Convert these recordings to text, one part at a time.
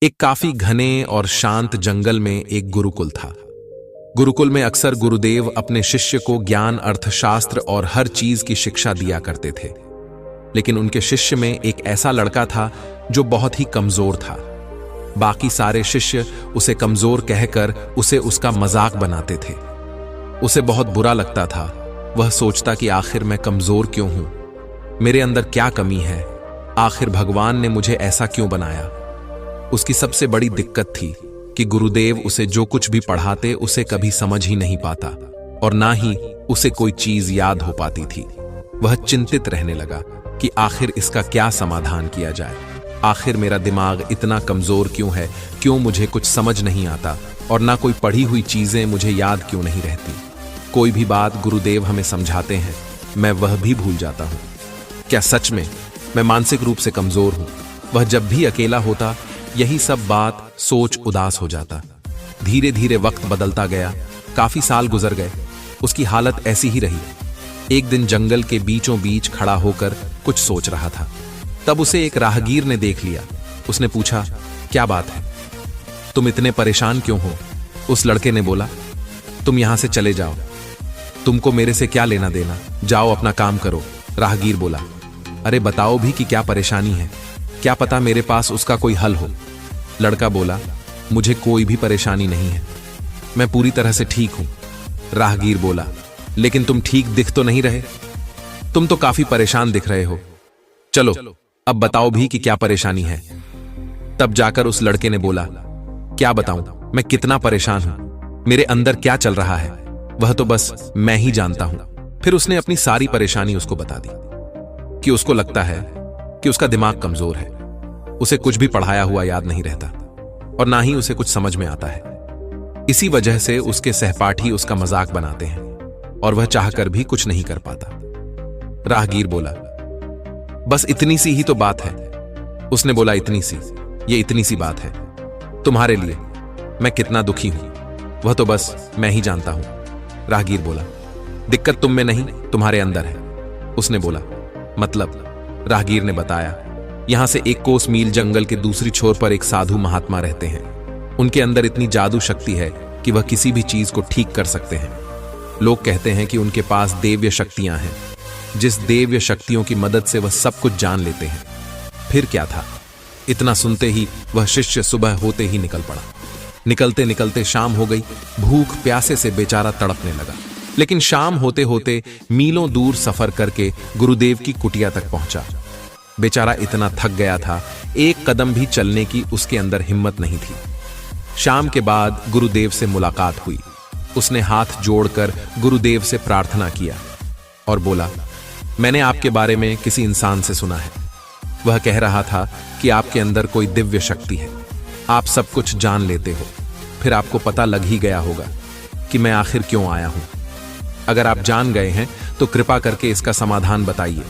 एक काफी घने और शांत जंगल में एक गुरुकुल था। गुरुकुल में अक्सर गुरुदेव अपने शिष्य को ज्ञान, अर्थशास्त्र और हर चीज की शिक्षा दिया करते थे। लेकिन उनके शिष्य में एक ऐसा लड़का था जो बहुत ही कमजोर था। बाकी सारे शिष्य उसे कमजोर कहकर उसे उसका मजाक बनाते थे। उसे बहुत बुरा लगता था। वह सोचता कि आखिर मैं कमजोर क्यों हूं, मेरे अंदर क्या कमी है, आखिर भगवान ने मुझे ऐसा क्यों बनाया। उसकी सबसे बड़ी दिक्कत थी कि गुरुदेव उसे जो कुछ भी पढ़ाते उसे कभी समझ ही नहीं पाता और ना ही उसे कोई चीज याद हो पाती थी। वह चिंतित रहने लगा कि आखिर इसका क्या समाधान किया जाए। आखिर मेरा दिमाग इतना कमजोर क्यों है, क्यों मुझे कुछ समझ नहीं आता और ना कोई पढ़ी हुई चीजें मुझे याद क्यों नहीं रहती। कोई भी बात गुरुदेव हमें समझाते हैं, मैं वह भी भूल जाता हूं। क्या सच में मैं मानसिक रूप से कमजोर हूं? वह जब भी अकेला होता यही सब बात सोच उदास हो जाता। धीरे धीरे वक्त बदलता गया। काफी साल गुजर गए। उसकी हालत ऐसी ही रही। एक दिन जंगल के बीचों बीच खड़ा होकर कुछ सोच रहा था। तब उसे एक राहगीर ने देख लिया। उसने पूछा, क्या बात है, तुम इतने परेशान क्यों हो? उस लड़के ने बोला, तुम यहां से चले जाओ, तुमको मेरे से क्या लेना देना, जाओ अपना काम करो। राहगीर बोला, अरे बताओ भी कि क्या परेशानी है, क्या पता मेरे पास उसका कोई हल हो। लड़का बोला, मुझे कोई भी परेशानी नहीं है, मैं पूरी तरह से ठीक हूं। राहगीर बोला, लेकिन तुम ठीक दिख तो नहीं रहे, तुम तो काफी परेशान दिख रहे हो। चलो अब बताओ भी कि क्या परेशानी है। तब जाकर उस लड़के ने बोला, क्या बताऊं, मैं कितना परेशान हूं, मेरे अंदर क्या चल रहा है वह तो बस मैं ही जानता हूं। फिर उसने अपनी सारी परेशानी उसको बता दी कि उसको लगता है कि उसका दिमाग कमजोर है, उसे कुछ भी पढ़ाया हुआ याद नहीं रहता और ना ही उसे कुछ समझ में आता है। इसी वजह से उसके सहपाठी उसका मजाक बनाते हैं और वह चाहकर भी कुछ नहीं कर पाता। राहगीर बोला, बस इतनी सी ही तो बात है। उसने बोला, इतनी सी, ये इतनी सी बात है तुम्हारे लिए, मैं कितना दुखी हूं वह तो बस मैं ही जानता हूं। राहगीर बोला, दिक्कत तुम में नहीं, तुम्हारे अंदर है। उसने बोला, मतलब? राहगीर ने बताया, यहां से 1 कोस मील जंगल के दूसरी छोर पर एक साधु महात्मा रहते हैं। उनके अंदर इतनी जादू शक्ति है कि वह किसी भी चीज को ठीक कर सकते हैं। लोग कहते हैं कि उनके पास देव्य शक्तियां हैं, जिस देव्य शक्तियों की मदद से वह सब कुछ जान लेते हैं। फिर क्या था, इतना सुनते ही वह शिष्य सुबह होते ही निकल पड़ा। निकलते निकलते शाम हो गई। भूख प्यासे से बेचारा तड़पने लगा। लेकिन शाम होते होते मीलों दूर सफर करके गुरुदेव की कुटिया तक पहुंचा। बेचारा इतना थक गया था, एक कदम भी चलने की उसके अंदर हिम्मत नहीं थी। शाम के बाद गुरुदेव से मुलाकात हुई। उसने हाथ जोड़कर गुरुदेव से प्रार्थना किया और बोला, मैंने आपके बारे में किसी इंसान से सुना है। वह कह रहा था कि आपके अंदर कोई दिव्य शक्ति है, आप सब कुछ जान लेते हो। फिर आपको पता लग ही गया होगा कि मैं आखिर क्यों आया हूं। अगर आप जान गए हैं तो कृपा करके इसका समाधान बताइए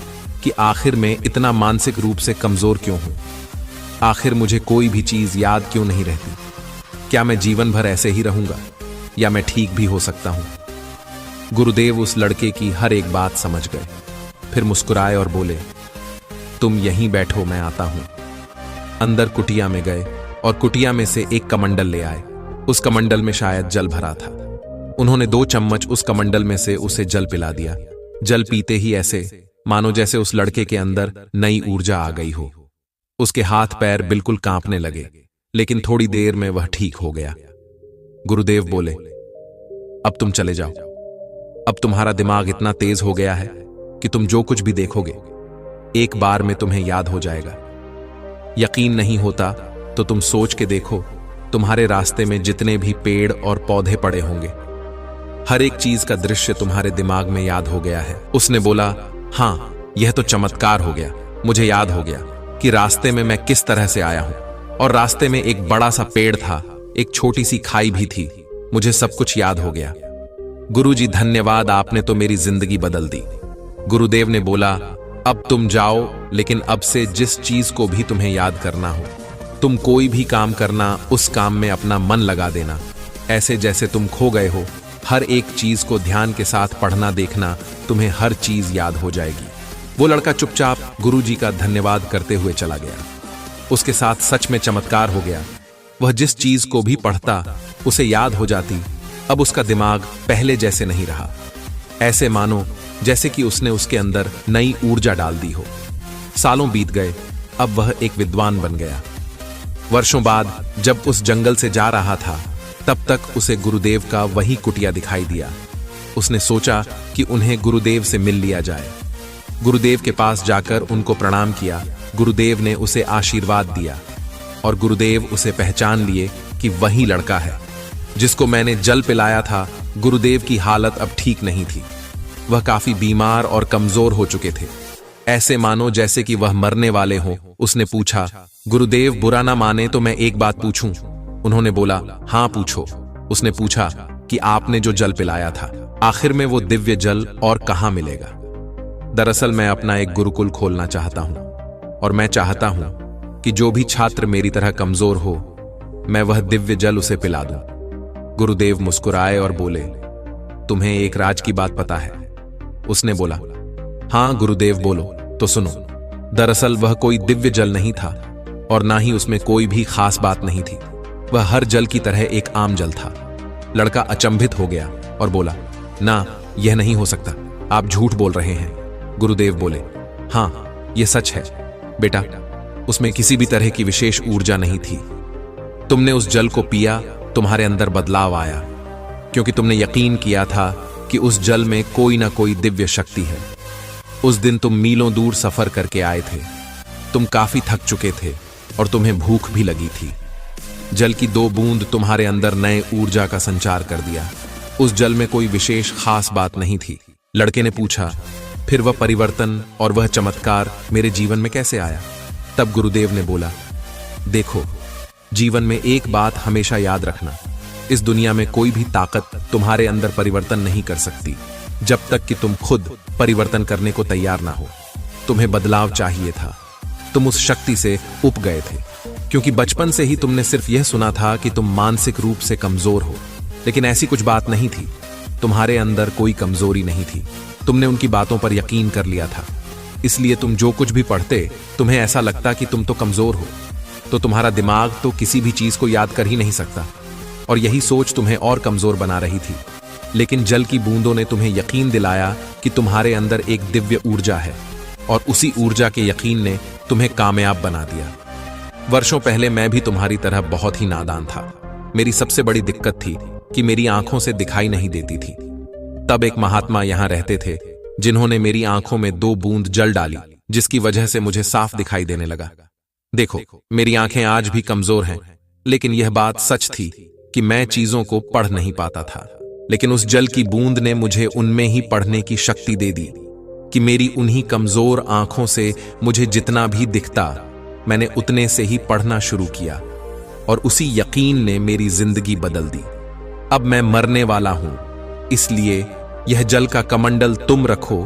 कि आखिर मैं इतना मानसिक रूप से कमजोर क्यों हूं, आखिर मुझे कोई भी चीज याद क्यों नहीं रहती। क्या मैं जीवन भर ऐसे ही रहूंगा या मैं ठीक भी हो सकता हूं? गुरुदेव उस लड़के की हर एक बात समझ गए। फिर मुस्कुराए और बोले, तुम यहीं बैठो, मैं आता हूं। अंदर कुटिया में गए और कुटिया में से एक कमंडल ले आए। उस कमंडल में शायद जल भरा था। उन्होंने 2 चम्मच उस कमंडल में से उसे जल पिला दिया। जल पीते ही ऐसे मानो जैसे उस लड़के के अंदर नई ऊर्जा आ गई हो। उसके हाथ पैर बिल्कुल कांपने लगे, लेकिन थोड़ी देर में वह ठीक हो गया। गुरुदेव बोले, अब तुम चले जाओ। अब तुम्हारा दिमाग इतना तेज हो गया है कि तुम जो कुछ भी देखोगे एक बार में तुम्हें याद हो जाएगा। यकीन नहीं होता तो तुम सोच के देखो, तुम्हारे रास्ते में जितने भी पेड़ और पौधे पड़े होंगे, हर एक चीज का दृश्य तुम्हारे दिमाग में याद हो गया है। उसने बोला, हाँ, यह तो चमत्कार हो गया। मुझे याद हो गया कि रास्ते में मैं किस तरह से आया हूं और रास्ते में एक बड़ा सा पेड़ था, एक छोटी सी खाई भी थी। मुझे सब कुछ याद हो गया। गुरुजी धन्यवाद, आपने तो मेरी जिंदगी बदल दी। गुरुदेव ने बोला, अब तुम जाओ, लेकिन अब से जिस चीज को भी तुम्हें याद करना हो, तुम कोई भी काम करना, उस काम में अपना मन लगा देना। ऐसे जैसे तुम खो गए हो, हर एक चीज को ध्यान के साथ पढ़ना, देखना, तुम्हें हर चीज याद हो जाएगी। वो लड़का चुपचाप गुरुजी का धन्यवाद करते हुए चला गया। उसके साथ सच में चमत्कार हो गया। वह जिस चीज को भी पढ़ता उसे याद हो जाती। अब उसका दिमाग पहले जैसे नहीं रहा, ऐसे मानो जैसे कि उसने उसके अंदर नई ऊर्जा डाल दी हो। सालों बीत गए, अब वह एक विद्वान बन गया। वर्षों बाद जब उस जंगल से जा रहा था, तब तक उसे गुरुदेव का वही कुटिया दिखाई दिया। उसने सोचा कि उन्हें गुरुदेव से मिल लिया जाए। गुरुदेव के पास जाकर उनको प्रणाम किया। गुरुदेव ने उसे आशीर्वाद दिया और गुरुदेव उसे पहचान लिए कि वही लड़का है जिसको मैंने जल पिलाया था। गुरुदेव की हालत अब ठीक नहीं थी। वह काफी बीमार और कमजोर हो चुके थे, ऐसे मानो जैसे कि वह मरने वाले हों। उसने पूछा, गुरुदेव बुरा ना माने तो मैं एक बात पूछूं? उन्होंने बोला, हाँ पूछो। उसने पूछा कि आपने जो जल पिलाया था, आखिर में वो दिव्य जल और कहां मिलेगा? दरअसल मैं अपना एक गुरुकुल खोलना चाहता हूं और मैं चाहता हूं कि जो भी छात्र मेरी तरह कमजोर हो, मैं वह दिव्य जल उसे पिला दूं। गुरुदेव मुस्कुराए और बोले, तुम्हें एक राज की बात पता है? उसने बोला, हाँ गुरुदेव बोलो तो सुनो। दरअसल वह कोई दिव्य जल नहीं था और ना ही उसमें कोई भी खास बात नहीं थी। वह हर जल की तरह एक आम जल था। लड़का अचंभित हो गया और बोला, ना, यह नहीं हो सकता, आप झूठ बोल रहे हैं। गुरुदेव बोले, हाँ यह सच है बेटा, उसमें किसी भी तरह की विशेष ऊर्जा नहीं थी। तुमने उस जल को पिया, तुम्हारे अंदर बदलाव आया क्योंकि तुमने यकीन किया था कि उस जल में कोई ना कोई दिव्य शक्ति है। उस दिन तुम मीलों दूर सफर करके आए थे, तुम काफी थक चुके थे और तुम्हें भूख भी लगी थी। जल की 2 बूंद तुम्हारे अंदर नए ऊर्जा का संचार कर दिया। उस जल में कोई विशेष खास बात नहीं थी। लड़के ने पूछा, फिर वह परिवर्तन और वह चमत्कार मेरे जीवन में कैसे आया? तब गुरुदेव ने बोला, देखो, जीवन में एक बात हमेशा याद रखना, इस दुनिया में कोई भी ताकत तुम्हारे अंदर परिवर्तन नहीं कर सकती जब तक कि तुम खुद परिवर्तन करने को तैयार ना हो। तुम्हें बदलाव चाहिए था। तुम उस शक्ति से उब गए थे क्योंकि बचपन से ही तुमने सिर्फ यह सुना था कि तुम मानसिक रूप से कमजोर हो, लेकिन ऐसी कुछ बात नहीं थी। तुम्हारे अंदर कोई कमजोरी नहीं थी। तुमने उनकी बातों पर यकीन कर लिया था, इसलिए तुम जो कुछ भी पढ़ते तुम्हें ऐसा लगता कि तुम तो कमजोर हो, तो तुम्हारा दिमाग तो किसी भी चीज को याद कर ही नहीं सकता और यही सोच तुम्हें और कमजोर बना रही थी। लेकिन जल की बूंदों ने तुम्हें यकीन दिलाया कि तुम्हारे अंदर एक दिव्य ऊर्जा है और उसी ऊर्जा के यकीन ने तुम्हें कामयाब बना दिया। वर्षों पहले मैं भी तुम्हारी तरह बहुत ही नादान था। मेरी सबसे बड़ी दिक्कत थी कि मेरी आंखों से दिखाई नहीं देती थी। तब एक महात्मा यहां रहते थे जिन्होंने मेरी आंखों में 2 बूंद जल डाली, जिसकी वजह से मुझे साफ दिखाई देने लगा। देखो, मेरी आंखें आज भी कमजोर हैं, लेकिन यह बात सच थी कि मैं चीजों को पढ़ नहीं पाता था। लेकिन उस जल की बूंद ने मुझे उनमें ही पढ़ने की शक्ति दे दी कि मेरी उन्हीं कमजोर आंखों से मुझे जितना भी दिखता, मैंने उतने से ही पढ़ना शुरू किया और उसी यकीन ने मेरी जिंदगी बदल दी। अब मैं मरने वाला हूं, इसलिए यह जल का कमंडल तुम रखो,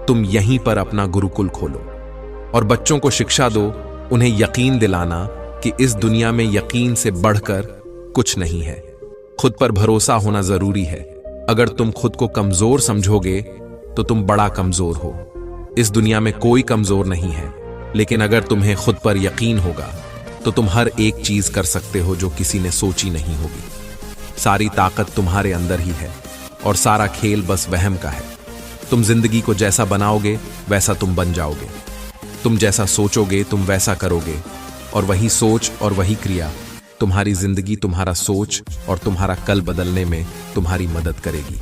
तुम यहीं पर अपना गुरुकुल खोलो और बच्चों को शिक्षा दो, उन्हें यकीन दिलाना कि इस दुनिया में यकीन से बढ़कर कुछ नहीं है। खुद पर भरोसा होना जरूरी है। अगर तुम खुद को कमजोर समझोगे तो तुम बड़ा कमजोर हो। इस दुनिया में कोई कमजोर नहीं है, लेकिन अगर तुम्हें खुद पर यकीन होगा तो तुम हर एक चीज कर सकते हो जो किसी ने सोची नहीं होगी। सारी ताकत तुम्हारे अंदर ही है और सारा खेल बस वहम का है। तुम जिंदगी को जैसा बनाओगे वैसा तुम बन जाओगे। तुम जैसा सोचोगे तुम वैसा करोगे और वही सोच और वही क्रिया तुम्हारी जिंदगी, तुम्हारा सोच और तुम्हारा कल बदलने में तुम्हारी मदद करेगी।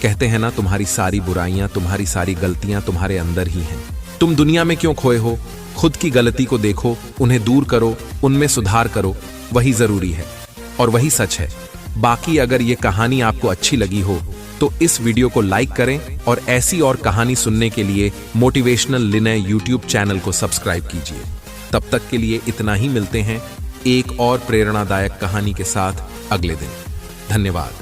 कहते हैं ना, तुम्हारी सारी बुराइयां, तुम्हारी सारी गलतियां तुम्हारे अंदर ही हैं। तुम दुनिया में क्यों खोए हो? खुद की गलती को देखो, उन्हें दूर करो, उनमें सुधार करो, वही जरूरी है और वही सच है। बाकी अगर ये कहानी आपको अच्छी लगी हो तो इस वीडियो को लाइक करें और ऐसी और कहानी सुनने के लिए मोटिवेशनल लिनय यूट्यूब चैनल को सब्सक्राइब कीजिए। तब तक के लिए इतना ही। मिलते हैं एक और प्रेरणादायक कहानी के साथ अगले दिन। धन्यवाद।